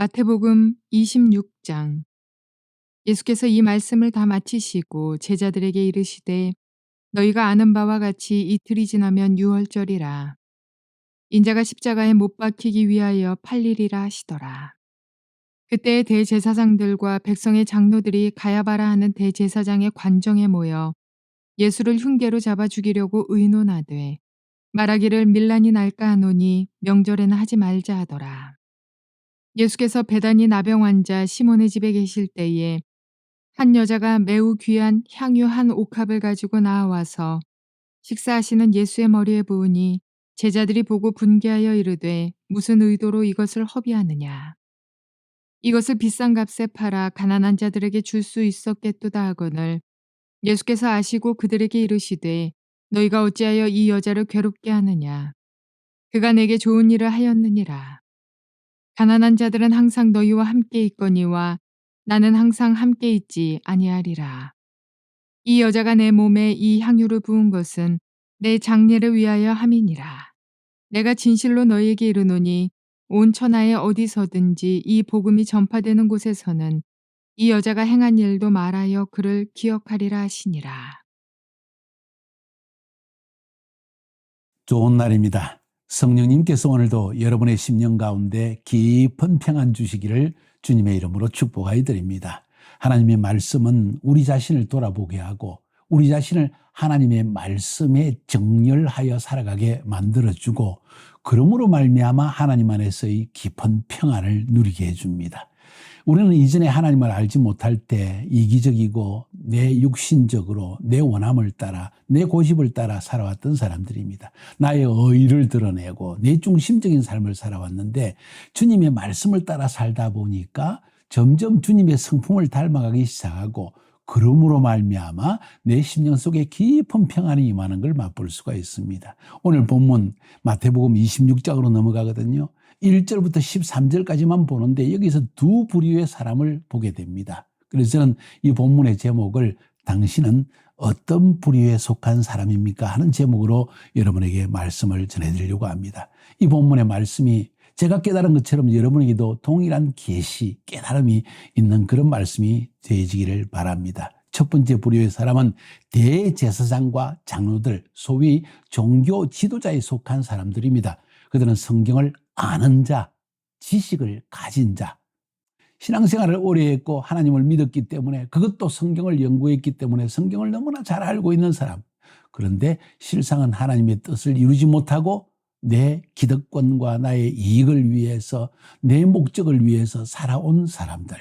마태복음 26장. 예수께서 이 말씀을 다 마치시고 제자들에게 이르시되 너희가 아는 바와 같이 이틀이 지나면 유월절이라. 인자가 십자가에 못 박히기 위하여 팔리리라 하시더라. 그때 대제사장들과 백성의 장로들이 가야바라 하는 대제사장의 관정에 모여 예수를 흉계로 잡아 죽이려고 의논하되 말하기를 밀란이 날까 하노니 명절에는 하지 말자 하더라. 예수께서 베다니 나병 환자 시몬의 집에 계실 때에 한 여자가 매우 귀한 향유 한 옥합을 가지고 나와서 식사하시는 예수의 머리에 부으니 제자들이 보고 분개하여 이르되 무슨 의도로 이것을 허비하느냐. 이것을 비싼 값에 팔아 가난한 자들에게 줄 수 있었겠도다 하거늘 예수께서 아시고 그들에게 이르시되 너희가 어찌하여 이 여자를 괴롭게 하느냐. 그가 내게 좋은 일을 하였느니라. 가난한 자들은 항상 너희와 함께 있거니와 나는 항상 함께 있지 아니하리라. 이 여자가 내 몸에 이 향유를 부은 것은 내 장례를 위하여 함이니라. 내가 진실로 너희에게 이르노니 온 천하에 어디서든지 이 복음이 전파되는 곳에서는 이 여자가 행한 일도 말하여 그를 기억하리라 하시니라. 좋은 날입니다. 성령님께서 오늘도 여러분의 심령 가운데 깊은 평안 주시기를 주님의 이름으로 축복하여 드립니다. 하나님의 말씀은 우리 자신을 돌아보게 하고 우리 자신을 하나님의 말씀에 정렬하여 살아가게 만들어주고 그러므로 말미암아 하나님 안에서의 깊은 평안을 누리게 해줍니다. 우리는 이전에 하나님을 알지 못할 때 이기적이고 내 육신적으로 내 원함을 따라 내 고집을 따라 살아왔던 사람들입니다. 나의 의의를 드러내고 내 중심적인 삶을 살아왔는데 주님의 말씀을 따라 살다 보니까 점점 주님의 성품을 닮아가기 시작하고 그러므로 말미암아 내 심령 속에 깊은 평안이 임하는 걸 맛볼 수가 있습니다. 오늘 본문 마태복음 26장으로 넘어가거든요. 1절부터 13절까지만 보는데 여기서 두 부류의 사람을 보게 됩니다. 그래서 저는 이 본문의 제목을 당신은 어떤 부류에 속한 사람입니까? 하는 제목으로 여러분에게 말씀을 전해드리려고 합니다. 이 본문의 말씀이 제가 깨달은 것처럼 여러분에게도 동일한 계시, 깨달음이 있는 그런 말씀이 되어지기를 바랍니다. 첫 번째 부류의 사람은 대제사장과 장로들, 소위 종교 지도자에 속한 사람들입니다. 그들은 성경을 아는 자, 지식을 가진 자, 신앙생활을 오래 했고 하나님을 믿었기 때문에 그것도 성경을 연구했기 때문에 성경을 너무나 잘 알고 있는 사람. 그런데 실상은 하나님의 뜻을 이루지 못하고 내 기득권과 나의 이익을 위해서 내 목적을 위해서 살아온 사람들.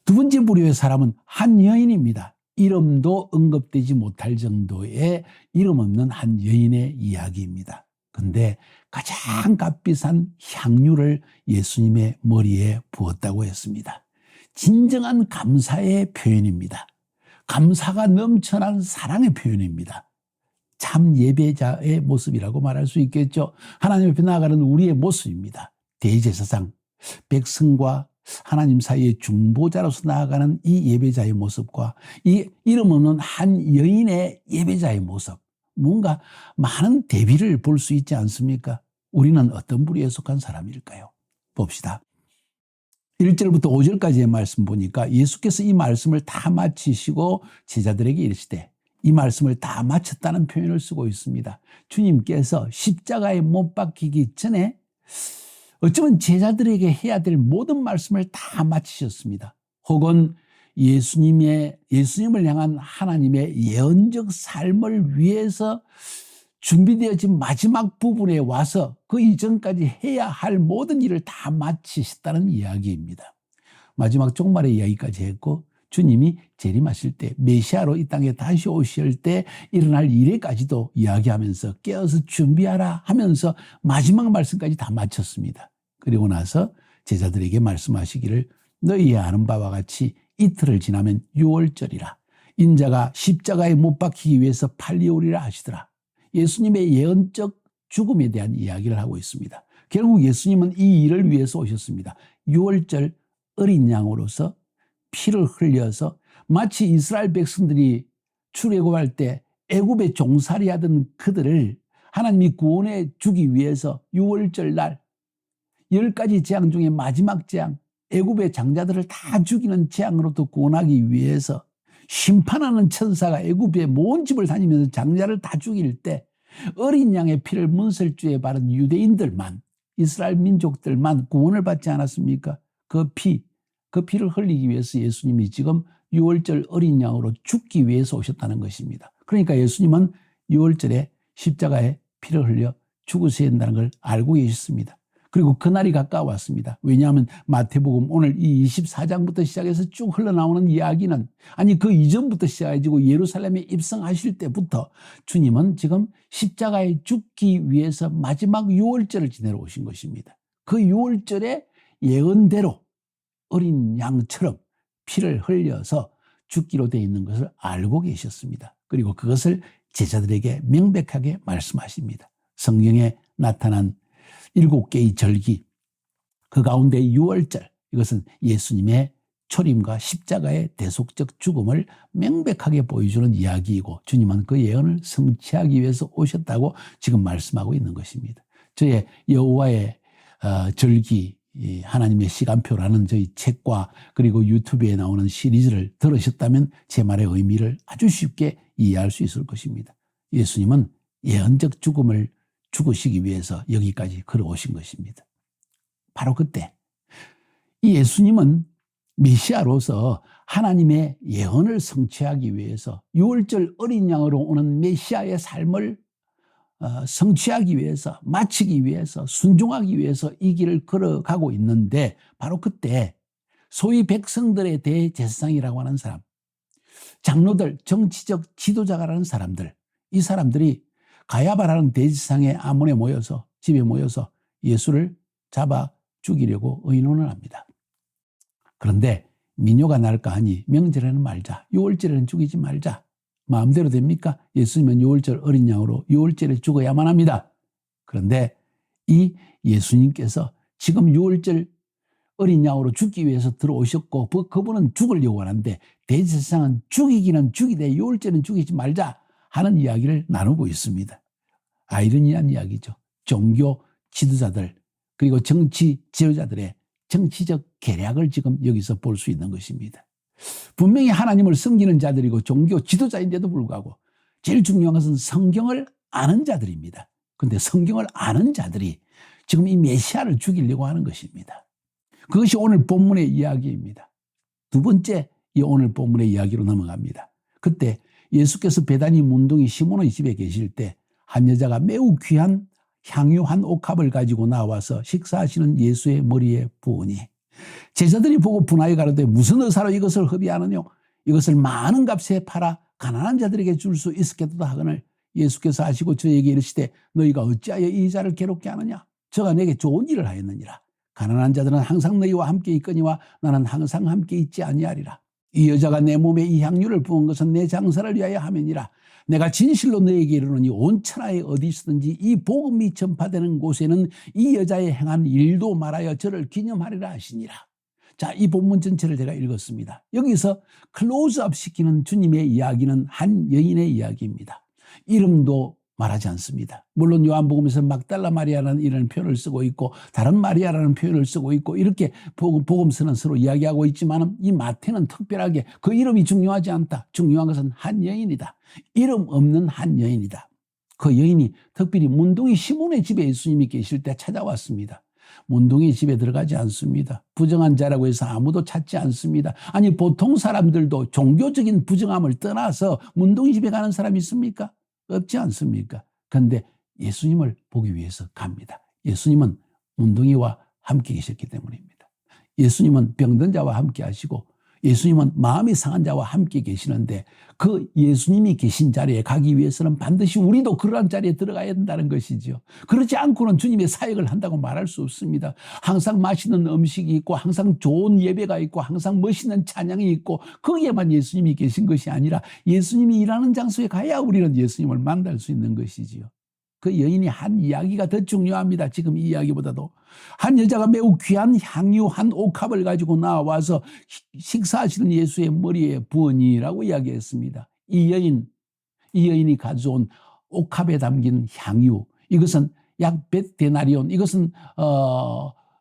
두 번째 부류의 사람은 한 여인입니다. 이름도 언급되지 못할 정도의 이름 없는 한 여인의 이야기입니다. 근데 가장 값비싼 향유를 예수님의 머리에 부었다고 했습니다. 진정한 감사의 표현입니다. 감사가 넘쳐난 사랑의 표현입니다. 참 예배자의 모습이라고 말할 수 있겠죠. 하나님 앞에 나아가는 우리의 모습입니다. 대제사장, 백성과 하나님 사이의 중보자로서 나아가는 이 예배자의 모습과 이 이름 없는 한 여인의 예배자의 모습, 뭔가 많은 대비를 볼 수 있지 않습니까? 우리는 어떤 부류에 속한 사람일까요? 봅시다. 1절부터 5절까지의 말씀 보니까 예수께서 이 말씀을 다 마치시고 제자들에게 이르시되 이 말씀을 다 마쳤다는 표현을 쓰고 있습니다. 주님께서 십자가에 못 박히기 전에 어쩌면 제자들에게 해야 될 모든 말씀을 다 마치셨습니다. 혹은 예수님을 향한 하나님의 예언적 삶을 위해서 준비되어진 마지막 부분에 와서 그 이전까지 해야 할 모든 일을 다 마치셨다는 이야기입니다. 마지막 종말의 이야기까지 했고 주님이 재림하실 때 메시아로 이 땅에 다시 오실 때 일어날 일에까지도 이야기하면서 깨어서 준비하라 하면서 마지막 말씀까지 다 마쳤습니다. 그리고 나서 제자들에게 말씀하시기를 너희의 아는 바와 같이 이틀을 지나면 유월절이라. 인자가 십자가에 못 박히기 위해서 팔리오리라 하시더라. 예수님의 예언적 죽음에 대한 이야기를 하고 있습니다. 결국 예수님은 이 일을 위해서 오셨습니다. 유월절 어린 양으로서 피를 흘려서 마치 이스라엘 백성들이 출애굽할 때 애굽에 종살이하던 그들을 하나님이 구원해 주기 위해서 유월절 날 10가지 재앙 중에 마지막 재앙, 애굽의 장자들을 다 죽이는 재앙으로부터 구원하기 위해서 심판하는 천사가 애굽의 모든 집을 다니면서 장자를 다 죽일 때 어린 양의 피를 문설주에 바른 유대인들만, 이스라엘 민족들만 구원을 받지 않았습니까? 그 피를 흘리기 위해서 예수님이 지금 유월절 어린 양으로 죽기 위해서 오셨다는 것입니다. 그러니까 예수님은 유월절에 십자가에 피를 흘려 죽으셔야 한다는 걸 알고 계셨습니다. 그리고 그날이 가까웠습니다. 왜냐하면 마태복음 오늘 이 24장부터 시작해서 쭉 흘러나오는 이야기는, 아니 그 이전부터 시작해지고 예루살렘에 입성하실 때부터 주님은 지금 십자가에 죽기 위해서 마지막 유월절을 지내러 오신 것입니다. 그 유월절에 예언대로 어린 양처럼 피를 흘려서 죽기로 되어 있는 것을 알고 계셨습니다. 그리고 그것을 제자들에게 명백하게 말씀하십니다. 성경에 나타난 7개의 절기, 그 가운데 유월절, 이것은 예수님의 초림과 십자가의 대속적 죽음을 명백하게 보여주는 이야기이고 주님은 그 예언을 성취하기 위해서 오셨다고 지금 말씀하고 있는 것입니다. 저의 여호와의 절기, 하나님의 시간표라는 저희 책과 그리고 유튜브에 나오는 시리즈를 들으셨다면 제 말의 의미를 아주 쉽게 이해할 수 있을 것입니다. 예수님은 예언적 죽음을 죽으시기 위해서 여기까지 걸어오신 것입니다. 바로 그때 이 예수님은 메시아로서 하나님의 예언을 성취하기 위해서 유월절 어린 양으로 오는 메시아의 삶을 성취하기 위해서, 마치기 위해서, 순종하기 위해서 이 길을 걸어가고 있는데 바로 그때 소위 백성들의 대제사장이라고 하는 사람, 장로들, 정치적 지도자라는 사람들, 이 사람들이 가야바라는 대제사장의 아몬에 모여서, 집에 모여서 예수를 잡아 죽이려고 의논을 합니다. 그런데 민요가 날까 하니 명절에는 말자, 유월절에는 죽이지 말자. 마음대로 됩니까? 예수님은 유월절 어린 양으로 유월절에 죽어야만 합니다. 그런데 이 예수님께서 지금 유월절 어린 양으로 죽기 위해서 들어오셨고 그분은 죽으려고 하는데 대제사장은 죽이기는 죽이되 유월절은 죽이지 말자 하는 이야기를 나누고 있습니다. 아이러니한 이야기죠. 종교 지도자들 그리고 정치 지도자들의 정치적 계략을 지금 여기서 볼 수 있는 것입니다. 분명히 하나님을 섬기는 자들이고 종교 지도자인데도 불구하고 제일 중요한 것은 성경을 아는 자들입니다. 그런데 성경을 아는 자들이 지금 이 메시아를 죽이려고 하는 것입니다. 그것이 오늘 본문의 이야기입니다. 두 번째 이 오늘 본문의 이야기로 넘어갑니다. 그때 예수께서 베다니 문둥이 시몬의 집에 계실 때 한 여자가 매우 귀한 향유 한 옥합을 가지고 나와서 식사하시는 예수의 머리에 부으니 제자들이 보고 분하여 가로되 무슨 의사로 이것을 허비하느뇨? 이것을 많은 값에 팔아 가난한 자들에게 줄 수 있었겠도다 하거늘 예수께서 하시고 저에게 이르시되 너희가 어찌하여 이 자를 괴롭게 하느냐? 저가 내게 좋은 일을 하였느니라. 가난한 자들은 항상 너희와 함께 있거니와 나는 항상 함께 있지 아니하리라. 이 여자가 내 몸에 이 향유를 부은 것은 내 장사를 위하여 함이니라. 내가 진실로 너에게 이르노니 온 천하에 어디 있든지 이 복음이 전파되는 곳에는 이 여자의 행한 일도 말하여 저를 기념하리라 하시니라. 자, 이 본문 전체를 제가 읽었습니다. 여기서 클로즈업 시키는 주님의 이야기는 한 여인의 이야기입니다. 이름도 말하지 않습니다. 물론 요한복음에서 막달라 마리아라는 이런 표현을 쓰고 있고 다른 마리아라는 표현을 쓰고 있고 이렇게 복음서는 서로 이야기하고 있지만 이 마태는 특별하게 그 이름이 중요하지 않다. 중요한 것은 한 여인이다. 이름 없는 한 여인이다. 그 여인이 특별히 문둥이 시몬의 집에 예수님이 계실 때 찾아왔습니다. 문둥이 집에 들어가지 않습니다. 부정한 자라고 해서 아무도 찾지 않습니다. 아니 보통 사람들도 종교적인 부정함을 떠나서 문둥이 집에 가는 사람이 있습니까? 없지 않습니까? 그런데 예수님을 보기 위해서 갑니다. 예수님은 문둥이와 함께 계셨기 때문입니다. 예수님은 병든 자와 함께 하시고 예수님은 마음이 상한 자와 함께 계시는데 그 예수님이 계신 자리에 가기 위해서는 반드시 우리도 그러한 자리에 들어가야 된다는 것이죠. 그렇지 않고는 주님의 사역을 한다고 말할 수 없습니다. 항상 맛있는 음식이 있고 항상 좋은 예배가 있고 항상 멋있는 찬양이 있고 거기에만 예수님이 계신 것이 아니라 예수님이 일하는 장소에 가야 우리는 예수님을 만날 수 있는 것이지요. 그 여인이 한 이야기가 더 중요합니다. 지금 이 이야기보다도. 한 여자가 매우 귀한 향유 한 옥합을 가지고 나와서 식사하시는 예수의 머리에 부으니라고 이야기했습니다. 이 여인이 가져온 옥합에 담긴 향유, 이것은 약 100데나리온, 이것은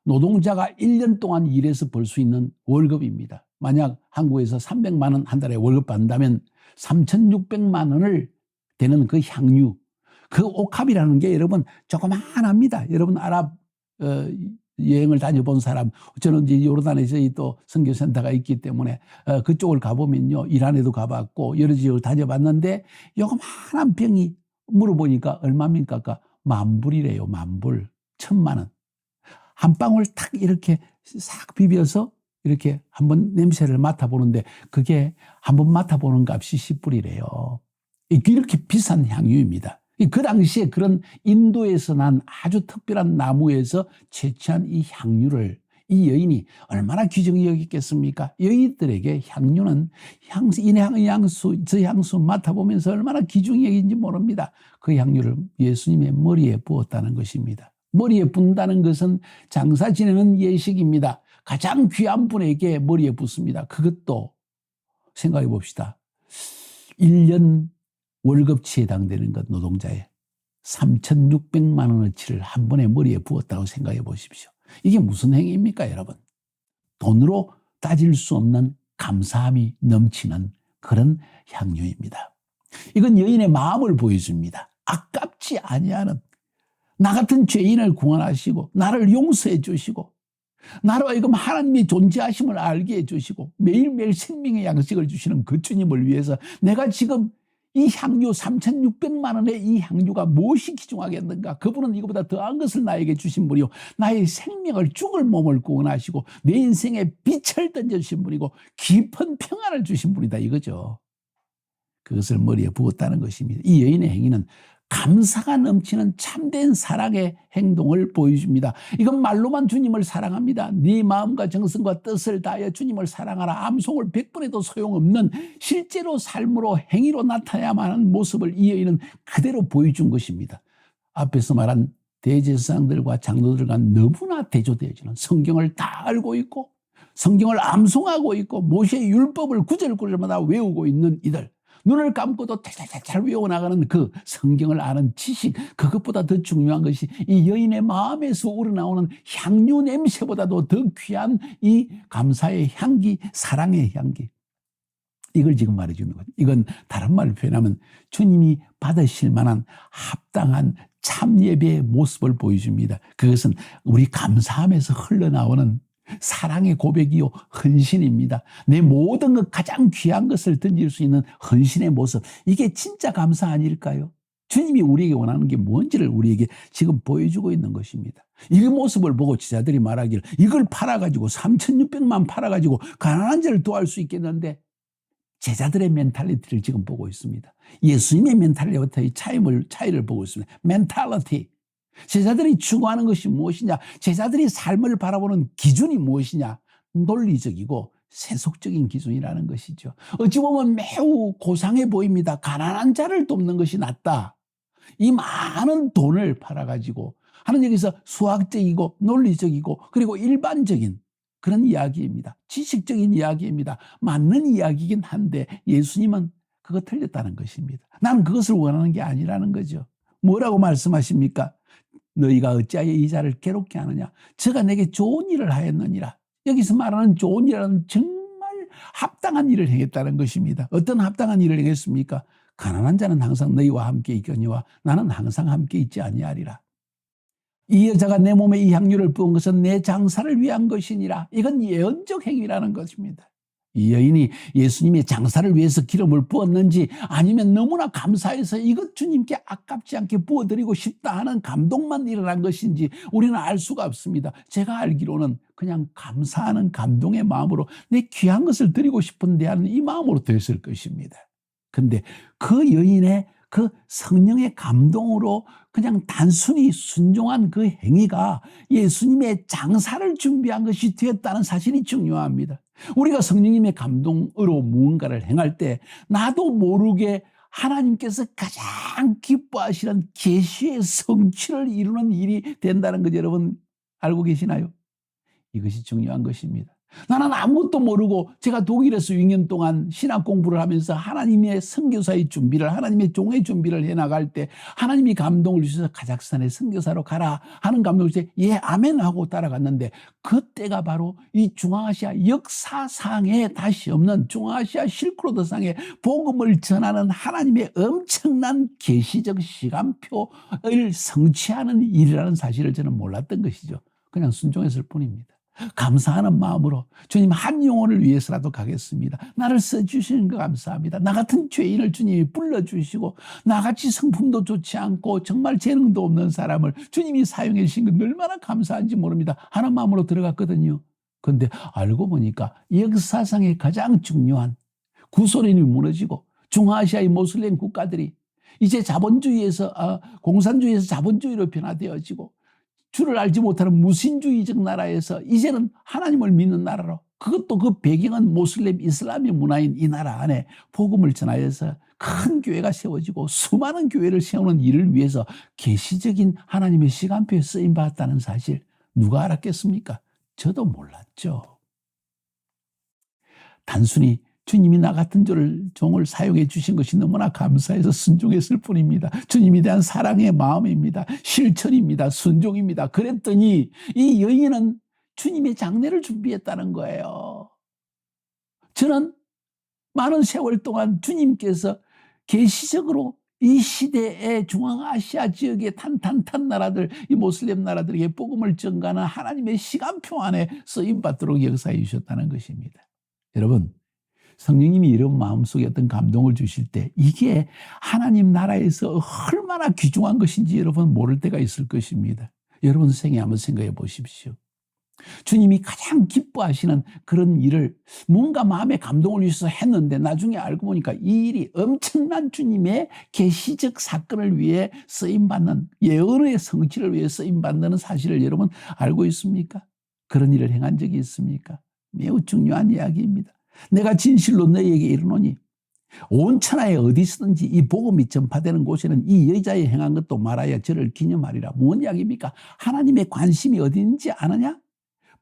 노동자가 1년 동안 일해서 벌 수 있는 월급입니다. 만약 한국에서 300만 원 한 달에 월급 받는다면 3,600만 원을 되는 그 향유, 그 옥합이라는 게 여러분 조그만합니다. 여러분 아랍 여행을 다녀본 사람, 저는 이제 요르단에서 또 선교센터가 있기 때문에 그쪽을 가보면요, 이란에도 가봤고 여러 지역을 다녀봤는데 요만한 병이 물어보니까 얼마입니까? 10,000불이래요. 10,000불, 1,000만 원. 한 방울 탁 이렇게 싹 비벼서 이렇게 한번 냄새를 맡아보는데 그게 한번 맡아보는 값이 10불이래요. 이렇게 비싼 향유입니다. 그 당시에 그런 인도에서 난 아주 특별한 나무에서 채취한 이 향유를 이 여인이 얼마나 귀중히 여겼겠습니까? 여인들에게 향유는 저 향수 맡아보면서 얼마나 귀중히 여긴지 모릅니다. 그 향유를 예수님의 머리에 부었다는 것입니다. 머리에 붓는다는 것은 장사 지내는 예식입니다. 가장 귀한 분에게 머리에 붓습니다. 그것도 생각해 봅시다. 1년 월급치에 해당되는 것, 노동자의 3,600만 원어치를 한 번에 머리에 부었다고 생각해 보십시오. 이게 무슨 행위입니까, 여러분? 돈으로 따질 수 없는 감사함이 넘치는 그런 향유입니다. 이건 여인의 마음을 보여줍니다. 아깝지 아니하는, 나 같은 죄인을 구원하시고 나를 용서해 주시고 나로 하여금 하나님의 존재하심을 알게 해주시고 매일매일 생명의 양식을 주시는 그 주님을 위해서 내가 지금 이 향유 3,600만 원의 이 향유가 무엇이 귀중하겠는가? 그분은 이거보다 더한 것을 나에게 주신 분이요, 나의 생명을, 죽을 몸을 구원하시고 내 인생에 빛을 던져주신 분이고 깊은 평안을 주신 분이다, 이거죠. 그것을 머리에 부었다는 것입니다. 이 여인의 행위는 감사가 넘치는 참된 사랑의 행동을 보여줍니다. 이건 말로만 주님을 사랑합니다. 네 마음과 정성과 뜻을 다하여 주님을 사랑하라, 암송을 100번 해도 소용없는 실제로 삶으로 행위로 나타나야만 하는 모습을 이 여인은 그대로 보여준 것입니다. 앞에서 말한 대제사장들과 장로들과 너무나 대조되어지는, 성경을 다 알고 있고 성경을 암송하고 있고 모세의 율법을 구절구절마다 외우고 있는 이들, 눈을 감고도 잘 외워나가는 그 성경을 아는 지식, 그것보다 더 중요한 것이 이 여인의 마음에서 우러나오는 향유 냄새보다도 더 귀한 이 감사의 향기, 사랑의 향기, 이걸 지금 말해주는 거죠. 이건 다른 말로 표현하면 주님이 받으실 만한 합당한 참 예배의 모습을 보여줍니다. 그것은 우리 감사함에서 흘러나오는 사랑의 고백이요, 헌신입니다. 내 모든 것, 가장 귀한 것을 던질 수 있는 헌신의 모습, 이게 진짜 감사 아닐까요? 주님이 우리에게 원하는 게 뭔지를 우리에게 지금 보여주고 있는 것입니다. 이 모습을 보고 제자들이 말하기를, 이걸 팔아가지고 3,600만 팔아가지고 가난한 자를 도와줄 수 있겠는데, 제자들의 멘탈리티를 지금 보고 있습니다. 예수님의 멘탈리티의 차이를 보고 있습니다. 멘탈리티. 제자들이 추구하는 것이 무엇이냐? 제자들이 삶을 바라보는 기준이 무엇이냐? 논리적이고 세속적인 기준이라는 것이죠. 어찌 보면 매우 고상해 보입니다. 가난한 자를 돕는 것이 낫다. 이 많은 돈을 팔아가지고 하는, 여기서 수학적이고 논리적이고 그리고 일반적인 그런 이야기입니다. 지식적인 이야기입니다. 맞는 이야기이긴 한데 예수님은 그거 틀렸다는 것입니다. 나는 그것을 원하는 게 아니라는 거죠. 뭐라고 말씀하십니까? 너희가 어찌하여 이 자를 괴롭게 하느냐? 저가 내게 좋은 일을 하였느니라. 여기서 말하는 좋은 일은 정말 합당한 일을 행했다는 것입니다. 어떤 합당한 일을 행했습니까? 가난한 자는 항상 너희와 함께 있거니와 나는 항상 함께 있지 아니하리라. 이 여자가 내 몸에 이 향유를 부은 것은 내 장사를 위한 것이니라. 이건 예언적 행위라는 것입니다. 이 여인이 예수님의 장사를 위해서 기름을 부었는지, 아니면 너무나 감사해서 이것 주님께 아깝지 않게 부어드리고 싶다 하는 감동만 일어난 것인지 우리는 알 수가 없습니다. 제가 알기로는 그냥 감사하는 감동의 마음으로 내 귀한 것을 드리고 싶은데 하는 이 마음으로 됐을 것입니다. 근데 그 여인의 그 성령의 감동으로 그냥 단순히 순종한 그 행위가 예수님의 장사를 준비한 것이 되었다는 사실이 중요합니다. 우리가 성령님의 감동으로 무언가를 행할 때 나도 모르게 하나님께서 가장 기뻐하시는 계시의 성취를 이루는 일이 된다는 것, 여러분 알고 계시나요? 이것이 중요한 것입니다. 나는 아무것도 모르고 제가 독일에서 6년 동안 신학 공부를 하면서 하나님의 선교사의 준비를, 하나님의 종의 준비를 해나갈 때 하나님이 감동을 주셔서 카자흐스탄에 선교사로 가라 하는 감동을 주셔서 예 아멘 하고 따라갔는데, 그때가 바로 이 중앙아시아 역사상에 다시 없는 중앙아시아 실크로드상에 복음을 전하는 하나님의 엄청난 계시적 시간표를 성취하는 일이라는 사실을 저는 몰랐던 것이죠. 그냥 순종했을 뿐입니다. 감사하는 마음으로 주님 한 영혼을 위해서라도 가겠습니다. 나를 써주시는 거 감사합니다. 나 같은 죄인을 주님이 불러주시고 나같이 성품도 좋지 않고 정말 재능도 없는 사람을 주님이 사용해 주신 건 얼마나 감사한지 모릅니다 하는 마음으로 들어갔거든요. 그런데 알고 보니까 역사상에 가장 중요한 구소련이 무너지고 중앙아시아의 모슬렘 국가들이 이제 자본주의에서 공산주의에서 자본주의로 변화되어지고 주를 알지 못하는 무신주의적 나라에서 이제는 하나님을 믿는 나라로, 그것도 그 배경은 모슬렘 이슬람의 문화인 이 나라 안에 복음을 전하여서 큰 교회가 세워지고 수많은 교회를 세우는 일을 위해서 계시적인 하나님의 시간표에 쓰임받았다는 사실 누가 알았겠습니까? 저도 몰랐죠. 단순히 주님이 나 같은 종을 사용해 주신 것이 너무나 감사해서 순종했을 뿐입니다. 주님에 대한 사랑의 마음입니다. 실천입니다. 순종입니다. 그랬더니 이 여인은 주님의 장례를 준비했다는 거예요. 저는 많은 세월 동안 주님께서 계시적으로 이 시대의 중앙아시아 지역의 탄탄탄 나라들, 이 모슬렘 나라들에게 복음을 전가하는 하나님의 시간표 안에 쓰임받도록 역사해 주셨다는 것입니다. 여러분, 성령님이 이런 마음속에 어떤 감동을 주실 때 이게 하나님 나라에서 얼마나 귀중한 것인지 여러분 모를 때가 있을 것입니다. 여러분 생에 한번 생각해 보십시오. 주님이 가장 기뻐하시는 그런 일을 뭔가 마음에 감동을 주셔서 했는데 나중에 알고 보니까 이 일이 엄청난 주님의 계시적 사건을 위해 쓰임받는, 예언의 성취를 위해 쓰임받는 사실을 여러분 알고 있습니까? 그런 일을 행한 적이 있습니까? 매우 중요한 이야기입니다. 내가 진실로 너희에게 이르노니 온 천하에 어디서든지 이 복음이 전파되는 곳에는 이 여자의 행한 것도 말하여 저를 기념하리라. 뭔 이야기입니까? 하나님의 관심이 어디 있는지 아느냐?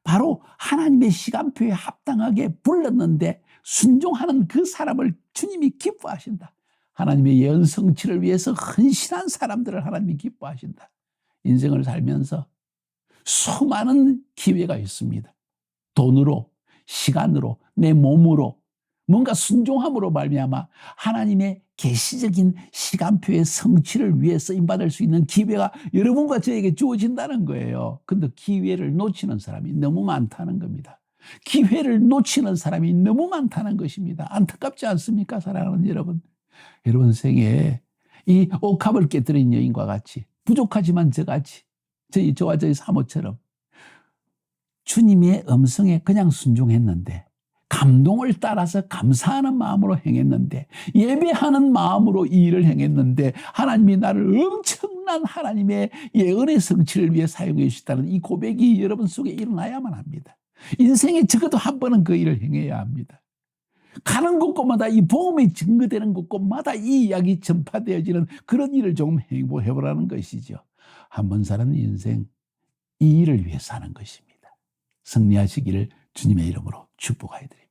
바로 하나님의 시간표에 합당하게 불렀는데 순종하는 그 사람을 주님이 기뻐하신다. 하나님의 예언 성취를 위해서 헌신한 사람들을 하나님이 기뻐하신다. 인생을 살면서 수많은 기회가 있습니다. 돈으로, 시간으로, 내 몸으로, 뭔가 순종함으로 말미암아 하나님의 계시적인 시간표의 성취를 위해 쓰임받을 수 있는 기회가 여러분과 저에게 주어진다는 거예요. 그런데 기회를 놓치는 사람이 너무 많다는 겁니다. 기회를 놓치는 사람이 너무 많다는 것입니다. 안타깝지 않습니까, 사랑하는 여러분? 여러분 생에 이 옥합을 깨뜨린 여인과 같이 부족하지만 저같이 저와 저희 사모처럼 주님의 음성에 그냥 순종했는데, 감동을 따라서 감사하는 마음으로 행했는데, 예배하는 마음으로 이 일을 행했는데 하나님이 나를 엄청난 하나님의 예언의 성취를 위해 사용해 주셨다는 이 고백이 여러분 속에 일어나야만 합니다. 인생에 적어도 한 번은 그 일을 행해야 합니다. 가는 곳곳마다 이 복음이 증거되는 곳곳마다 이 이야기 전파되어지는 그런 일을 조금 해보라는 것이죠. 한 번 사는 인생, 이 일을 위해 사는 것입니다. 승리하시기를 주님의 이름으로 축복하여 드립니다.